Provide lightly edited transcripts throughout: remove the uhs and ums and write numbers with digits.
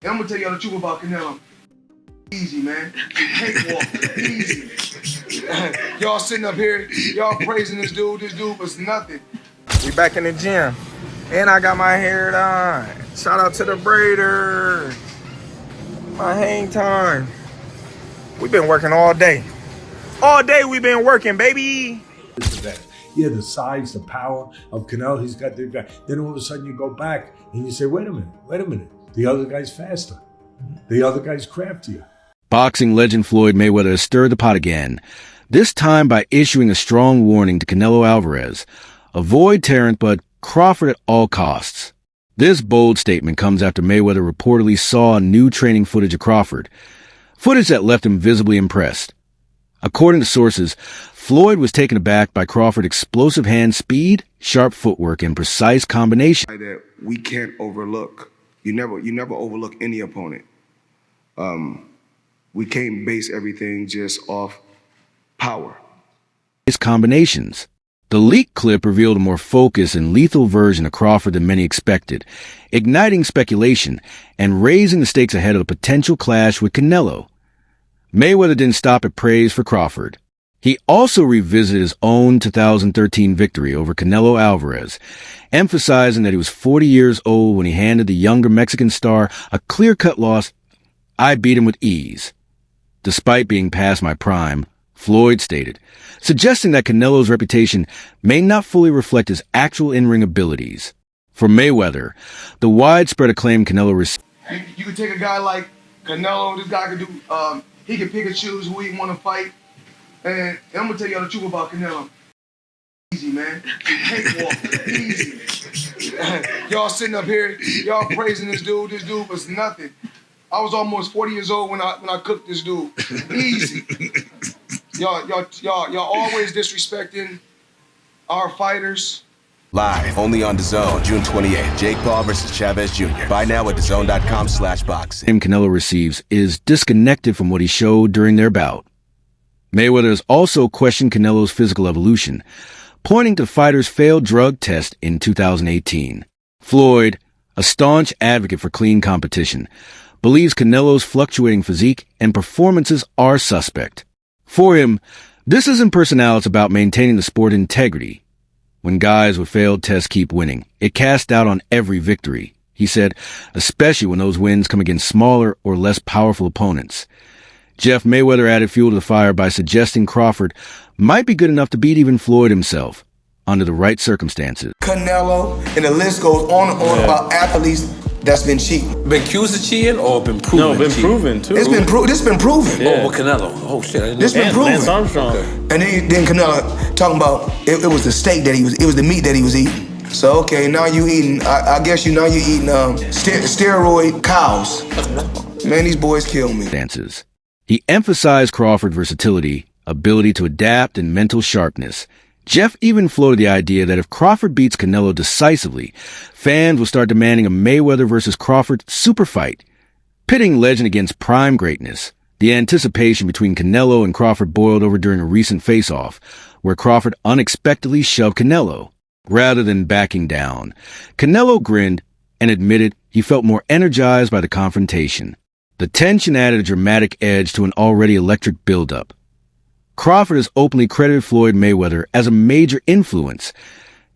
And I'm gonna tell y'all the truth about Canelo. Easy, man. Cakewalk, easy. Y'all sitting up here, y'all praising this dude. This dude was nothing. We back in the gym, and I got my hair done. Shout out to the braider. My hang time. We've been working all day. All day we've been working, baby. Yeah, the size, the power of Canelo, he's got the guy. Then all of a sudden you go back and you say, wait a minute. The other guy's faster. The other guy's craftier. Boxing legend Floyd Mayweather has stirred the pot again, this time by issuing a strong warning to Canelo Alvarez. Avoid Terence, but Crawford at all costs. This bold statement comes after Mayweather reportedly saw new training footage of Crawford, footage that left him visibly impressed. According to sources, Floyd was taken aback by Crawford's explosive hand speed, sharp footwork, and precise combination. That we can't overlook. You never overlook any opponent. We can't base everything just off power. His combinations. The leaked clip revealed a more focused and lethal version of Crawford than many expected, igniting speculation and raising the stakes ahead of a potential clash with Canelo. Mayweather didn't stop at praise for Crawford. He also revisited his own 2013 victory over Canelo Alvarez, emphasizing that he was 40 years old when he handed the younger Mexican star a clear-cut loss. I beat him with ease. Despite being past my prime, Floyd stated, suggesting that Canelo's reputation may not fully reflect his actual in-ring abilities. For Mayweather, the widespread acclaim Canelo received. You could take a guy like Canelo, this guy could do, he can pick and choose who he want to fight. And I'm gonna tell y'all the truth about Canelo. Easy, man. Cakewalk, easy. Y'all sitting up here, y'all praising this dude. This dude was nothing. I was almost 40 years old when I cooked this dude. Easy. Y'all always disrespecting our fighters. Live, only on DAZN, June 28th. Jake Paul versus Chavez Jr. Buy now at DAZN.com/boxing. Canelo receives is disconnected from what he showed during their bout. Mayweather has also questioned Canelo's physical evolution, pointing to fighters' failed drug test in 2018. Floyd, a staunch advocate for clean competition, believes Canelo's fluctuating physique and performances are suspect. For him, this isn't personality, it's about maintaining the sport integrity. When guys with failed tests keep winning, it casts doubt on every victory, he said, especially when those wins come against smaller or less powerful opponents. Jeff Mayweather added fuel to the fire by suggesting Crawford might be good enough to beat even Floyd himself, under the right circumstances. Canelo, and the list goes on and on about athletes that's been cheating. Been accused of cheating or been proven? No, been cheating? proven too. This been proven. Yeah. Oh, with Canelo. Oh shit. This been proven. Lance Armstrong. Okay. And then Canelo talking about it was the steak that it was the meat that he was eating. So okay, now you eating. I guess you're eating steroid cows. Man, these boys kill me. He emphasized Crawford's versatility, ability to adapt, and mental sharpness. Jeff even floated the idea that if Crawford beats Canelo decisively, fans will start demanding a Mayweather versus Crawford super fight, pitting legend against prime greatness. The anticipation between Canelo and Crawford boiled over during a recent face-off, where Crawford unexpectedly shoved Canelo. Rather than backing down, Canelo grinned and admitted he felt more energized by the confrontation. The tension added a dramatic edge to an already electric buildup. Crawford has openly credited Floyd Mayweather as a major influence,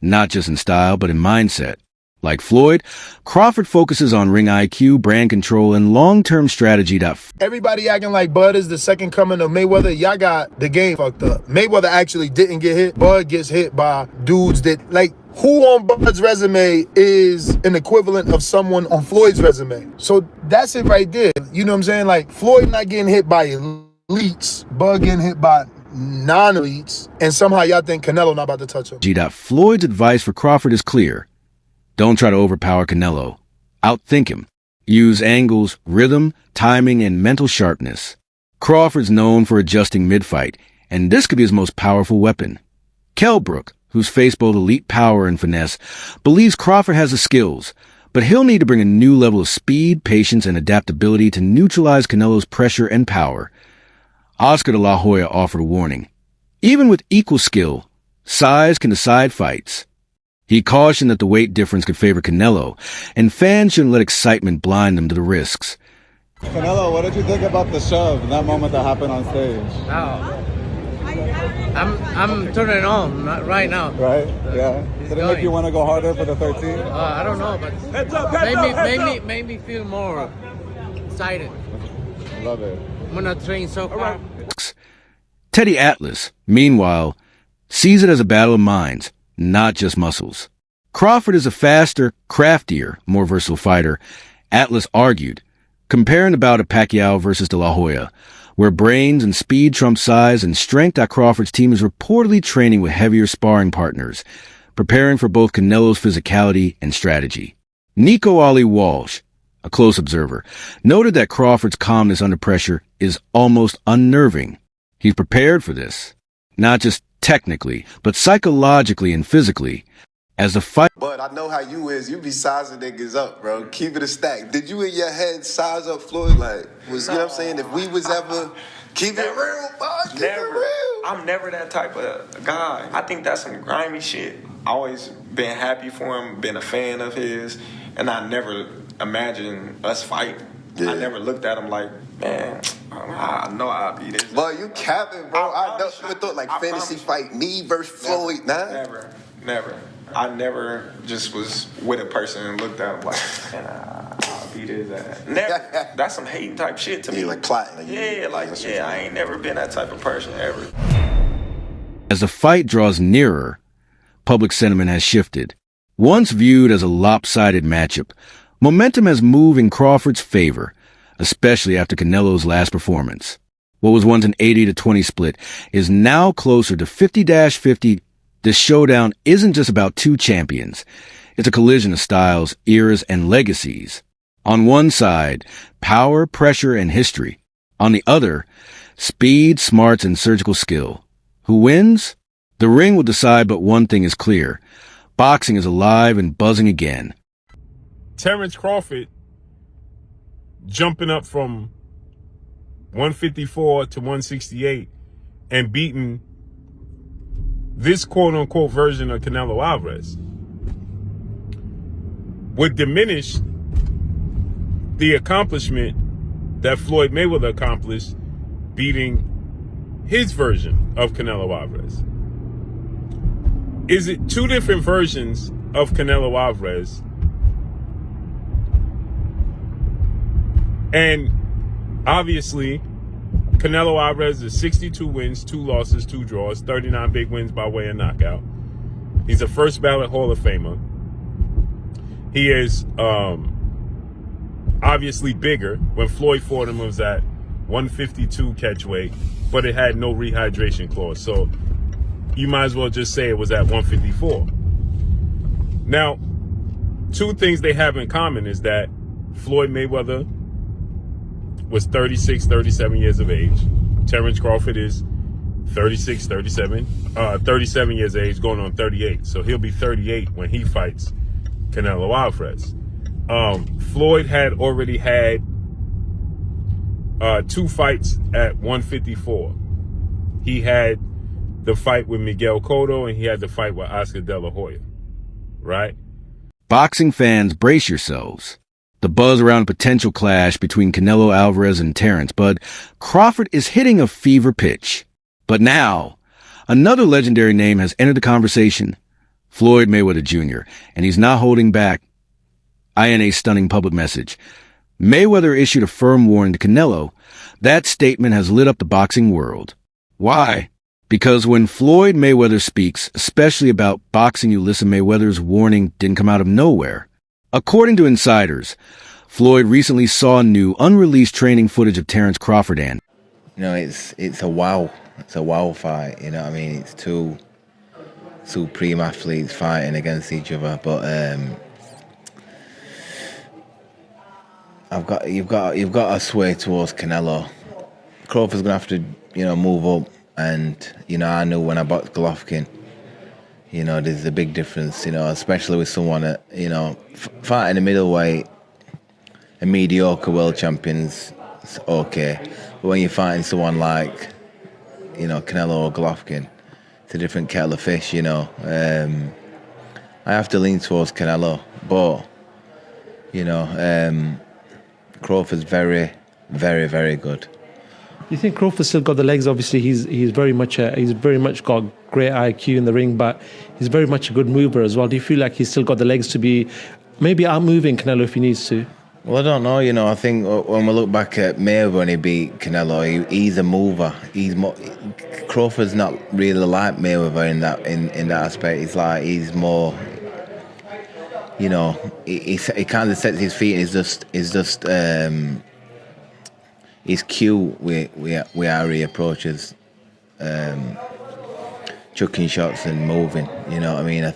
not just in style, but in mindset. Like Floyd, Crawford focuses on ring IQ, brand control, and long-term strategy. Everybody acting like Bud is the second coming of Mayweather. Y'all got the game fucked up. Mayweather actually didn't get hit. Bud gets hit by dudes that, like, who on Bud's resume is an equivalent of someone on Floyd's resume? So that's it right there. You know what I'm saying? Like, Floyd not getting hit by elites, Bud getting hit by non-elites, and somehow y'all think Canelo not about to touch him. Floyd's advice for Crawford is clear. Don't try to overpower Canelo. Outthink him. Use angles, rhythm, timing, and mental sharpness. Crawford's known for adjusting mid-fight, and this could be his most powerful weapon. Brook, who's faced both elite power and finesse, believes Crawford has the skills, but he'll need to bring a new level of speed, patience, and adaptability to neutralize Canelo's pressure and power. Oscar de la Hoya offered a warning. Even with equal skill, size can decide fights. He cautioned that the weight difference could favor Canelo, and fans shouldn't let excitement blind them to the risks. Canelo, what did you think about the shove and that moment that happened on stage? Oh, I'm turning on right now. Right? Yeah. Did it make you want to go harder for the 13? I don't know, but made me feel more excited. Love it. I'm gonna train so far. Teddy Atlas, meanwhile, sees it as a battle of minds, not just muscles. Crawford is a faster, craftier, more versatile fighter, Atlas argued, comparing the bout of Pacquiao versus De La Hoya, where brains and speed trump size and strength at Crawford's team is reportedly training with heavier sparring partners, preparing for both Canelo's physicality and strategy. Nico Ali Walsh, a close observer, noted that Crawford's calmness under pressure is almost unnerving. He's prepared for this, not just technically, but psychologically and physically, as the fight. But I know how you is. You be sizing niggas up, bro. Keep it a stack. Did you in your head size up Floyd? Like, you know what I'm saying? If we was ever keep it real, boy, keep it real. I'm never that type of guy. I think that's some grimy shit. I always been happy for him, been a fan of his, and I never imagined us fight. Yeah. I never looked at him like, man, I know I'll be this. But you capping, bro. I never thought like fantasy fight me versus Floyd. Never. I never just was with a person and looked at him like, man, I'll beat his ass. Never. That's some hating type shit to me. Like plotting. I ain't never been that type of person ever. As the fight draws nearer, public sentiment has shifted. Once viewed as a lopsided matchup, momentum has moved in Crawford's favor, especially after Canelo's last performance. What was once an 80-20 split is now closer to 50-50. This showdown isn't just about two champions. It's a collision of styles, eras, and legacies. On one side, power, pressure, and history. On the other, speed, smarts, and surgical skill. Who wins? The ring will decide, but one thing is clear. Boxing is alive and buzzing again. Terence Crawford jumping up from 154 to 168 and beating this quote-unquote version of Canelo Alvarez would diminish the accomplishment that Floyd Mayweather accomplished beating his version of Canelo Alvarez. Is it two different versions of Canelo Alvarez? And obviously, Canelo Alvarez is 62 wins, 2 losses, 2 draws, 39 big wins by way of knockout. He's a first ballot Hall of Famer. He is obviously bigger. When Floyd fought him, it was at 152 catch weight, but it had no rehydration clause. So you might as well just say it was at 154. Now, two things they have in common is that Floyd Mayweather was 36, 37 years of age. Terence Crawford is 36, 37 years of age, going on 38. So he'll be 38 when he fights Canelo Alvarez. Floyd had already had 2 fights at 154. He had the fight with Miguel Cotto and he had the fight with Oscar De La Hoya, right? Boxing fans, brace yourselves. The buzz around a potential clash between Canelo Alvarez and Terence, but Crawford is hitting a fever pitch. But now, another legendary name has entered the conversation, Floyd Mayweather Jr., and he's not holding back. In a stunning public message, Mayweather issued a firm warning to Canelo. That statement has lit up the boxing world. Why? Because when Floyd Mayweather speaks, especially about boxing, you listen. Mayweather's warning didn't come out of nowhere. According to insiders, Floyd recently saw new, unreleased training footage of Terence Crawford and... It's a wow. It's a wow fight, you know what I mean? It's two supreme athletes fighting against each other, but you've got to sway towards Canelo. Crawford's gonna have to, move up, and I knew when I boxed Golovkin, there's a big difference, especially with someone that, fighting a middleweight, a mediocre world champion's okay. But when you're fighting someone like, Canelo or Golovkin, it's a different kettle of fish, I have to lean towards Canelo, but you know, Crawford's very, very, very good. You think Crawford still got the legs? Obviously, he's very much got great IQ in the ring, but he's very much a good mover as well. Do you feel like he's still got the legs to be maybe outmoving Canelo if he needs to? Well, I don't know. You know, I think when we look back at Mayweather when he beat Canelo, he's a mover. Crawford's not really like Mayweather in that aspect. He's more. You know, he kind of sets his feet and he's cute with how he approaches chucking shots and moving. You know what I mean? I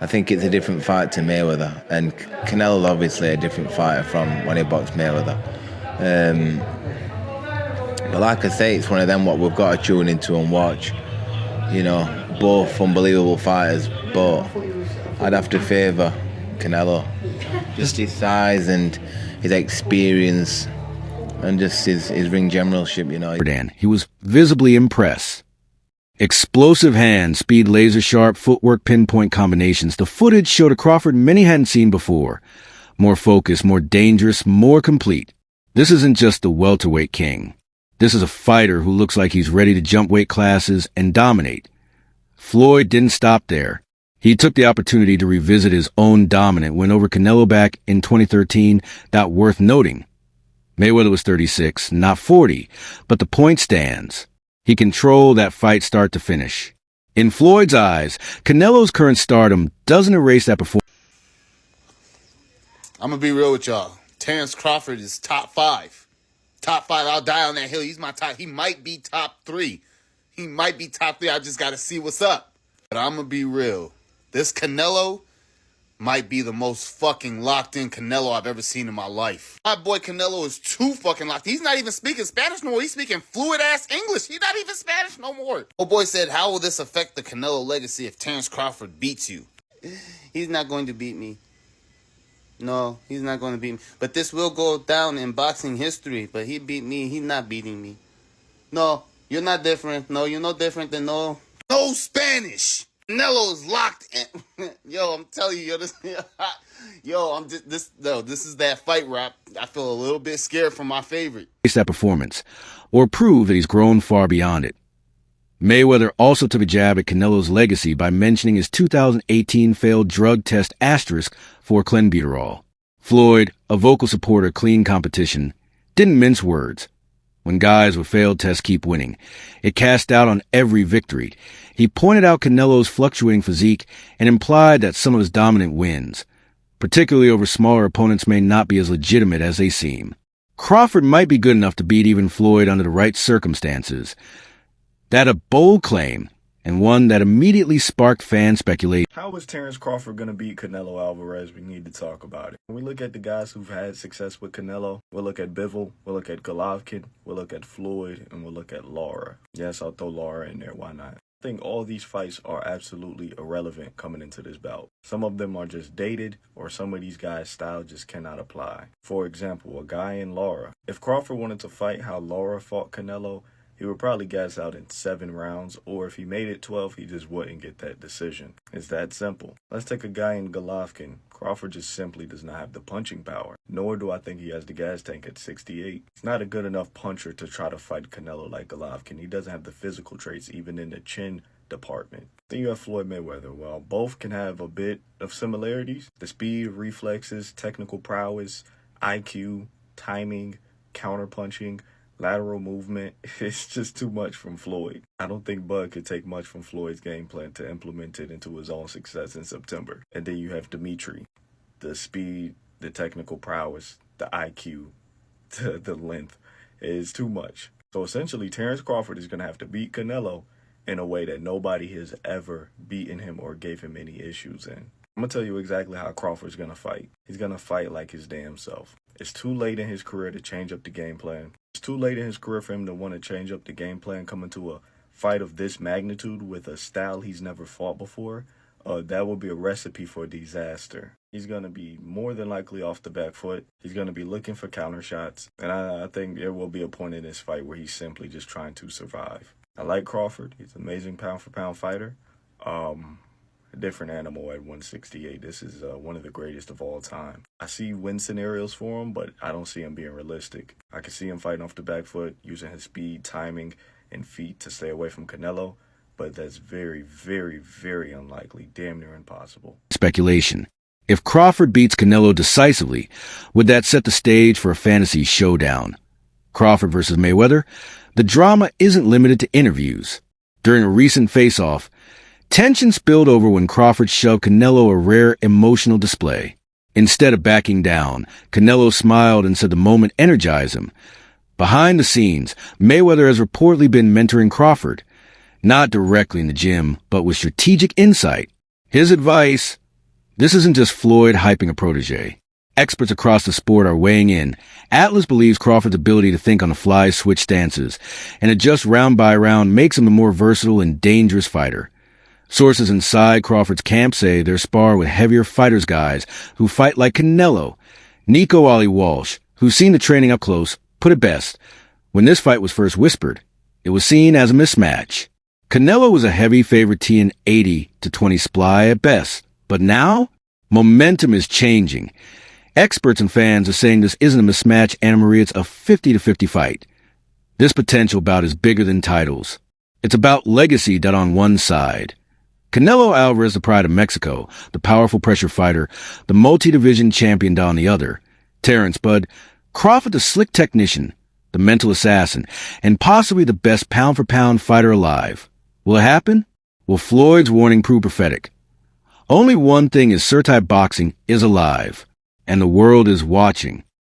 think it's a different fight to Mayweather, and Canelo's obviously a different fighter from when he boxed Mayweather. But like I say, it's one of them what we've got to tune into and watch. You know, both unbelievable fighters, but I'd have to favour Canelo. Just his size and his experience and just his ring generalship, you know. He was visibly impressed. Explosive hands, speed, laser-sharp, footwork, pinpoint combinations. The footage showed a Crawford many hadn't seen before. More focused, more dangerous, more complete. This isn't just the welterweight king. This is a fighter who looks like he's ready to jump weight classes and dominate. Floyd didn't stop there. He took the opportunity to revisit his own dominant win over Canelo back in 2013. That worth noting. Mayweather was 36, not 40, but the point stands. He controlled that fight start to finish. In Floyd's eyes, Canelo's current stardom doesn't erase that performance. I'm going to be real with y'all. Terence Crawford is top 5. Top 5, I'll die on that hill. He's my top. He might be top 3. He might be top 3. I just got to see what's up. But I'm going to be real. This Canelo might be the most fucking locked in Canelo I've ever seen in my life. My boy Canelo is too fucking locked. He's not even speaking Spanish no more. He's speaking fluid ass English. He's not even Spanish no more. Oh boy said, how will this affect the Canelo legacy if Terence Crawford beats you? He's not going to beat me. No, he's not going to beat me. But this will go down in boxing history. But he beat me. He's not beating me. No, you're not different. No, you're no different than no Spanish. Canelo's locked in. Yo, I'm telling you, this is that fight where I feel a little bit scared for my favorite. That performance, or prove that he's grown far beyond it. Mayweather also took a jab at Canelo's legacy by mentioning his 2018 failed drug test asterisk for clenbuterol. Floyd, a vocal supporter of clean competition, didn't mince words. When guys with failed tests keep winning, it cast doubt on every victory. He pointed out Canelo's fluctuating physique and implied that some of his dominant wins, particularly over smaller opponents, may not be as legitimate as they seem. Crawford might be good enough to beat even Floyd under the right circumstances. That a bold claim, and one that immediately sparked fan speculation. How is Terence Crawford going to beat Canelo Alvarez? We need to talk about it. When we look at the guys who've had success with Canelo, we'll look at Bivol, we'll look at Golovkin, we'll look at Floyd, and we'll look at Lara. Yes, I'll throw Lara in there, why not? I think all these fights are absolutely irrelevant coming into this bout. Some of them are just dated, or some of these guys' style just cannot apply. For example, a guy in Lara. If Crawford wanted to fight how Lara fought Canelo, he would probably gas out in 7 rounds, or if he made it 12, he just wouldn't get that decision. It's that simple. Let's take a guy in Golovkin. Crawford just simply does not have the punching power, nor do I think he has the gas tank at 68. He's not a good enough puncher to try to fight Canelo like Golovkin. He doesn't have the physical traits, even in the chin department. Then you have Floyd Mayweather. Well, both can have a bit of similarities. The speed, reflexes, technical prowess, IQ, timing, counterpunching, lateral movement. It's just too much from Floyd. I don't think Bud could take much from Floyd's game plan to implement it into his own success in September. And then you have Dimitri. The speed, the technical prowess, the IQ, the length is too much. So essentially, Terence Crawford is going to have to beat Canelo in a way that nobody has ever beaten him or gave him any issues in. I'm going to tell you exactly how Crawford's going to fight. He's going to fight like his damn self. It's too late in his career to change up the game plan. It's too late in his career for him to want to change up the game plan coming to a fight of this magnitude with a style he's never fought before. That would be a recipe for disaster. He's going to be more than likely off the back foot. He's going to be looking for counter shots. And I think there will be a point in this fight where he's simply just trying to survive. I like Crawford. He's an amazing pound-for-pound fighter. a different animal at 168. This is one of the greatest of all time. I see win scenarios for him, but I don't see him being realistic. I can see him fighting off the back foot, using his speed, timing, and feet to stay away from Canelo, but that's very, very, very unlikely, damn near impossible. Speculation. If Crawford beats Canelo decisively, would that set the stage for a fantasy showdown? Crawford versus Mayweather? The drama isn't limited to interviews. During a recent face-off, tension spilled over when Crawford shoved Canelo a rare emotional display. Instead of backing down, Canelo smiled and said the moment energized him. Behind the scenes, Mayweather has reportedly been mentoring Crawford, not directly in the gym, but with strategic insight. His advice: this isn't just Floyd hyping a protege. Experts across the sport are weighing in. Atlas believes Crawford's ability to think on the fly, switch stances, and adjust round by round makes him a more versatile and dangerous fighter. Sources inside Crawford's camp say they're spar with heavier fighters guys who fight like Canelo. Nico Ali Walsh, who's seen the training up close, put it best. When this fight was first whispered, it was seen as a mismatch. Canelo was a heavy favorite T in 80-20 sply at best. But now, momentum is changing. Experts and fans are saying this isn't a mismatch, Anna Maria, it's a 50-50 fight. This potential bout is bigger than titles. It's about legacy done on one side. Canelo Alvarez, the pride of Mexico, the powerful pressure fighter, the multi-division champion on the other. Terence, Bud, Crawford, the slick technician, the mental assassin, and possibly the best pound-for-pound fighter alive. Will it happen? Will Floyd's warning prove prophetic? Only one thing is certain: boxing is alive, and the world is watching.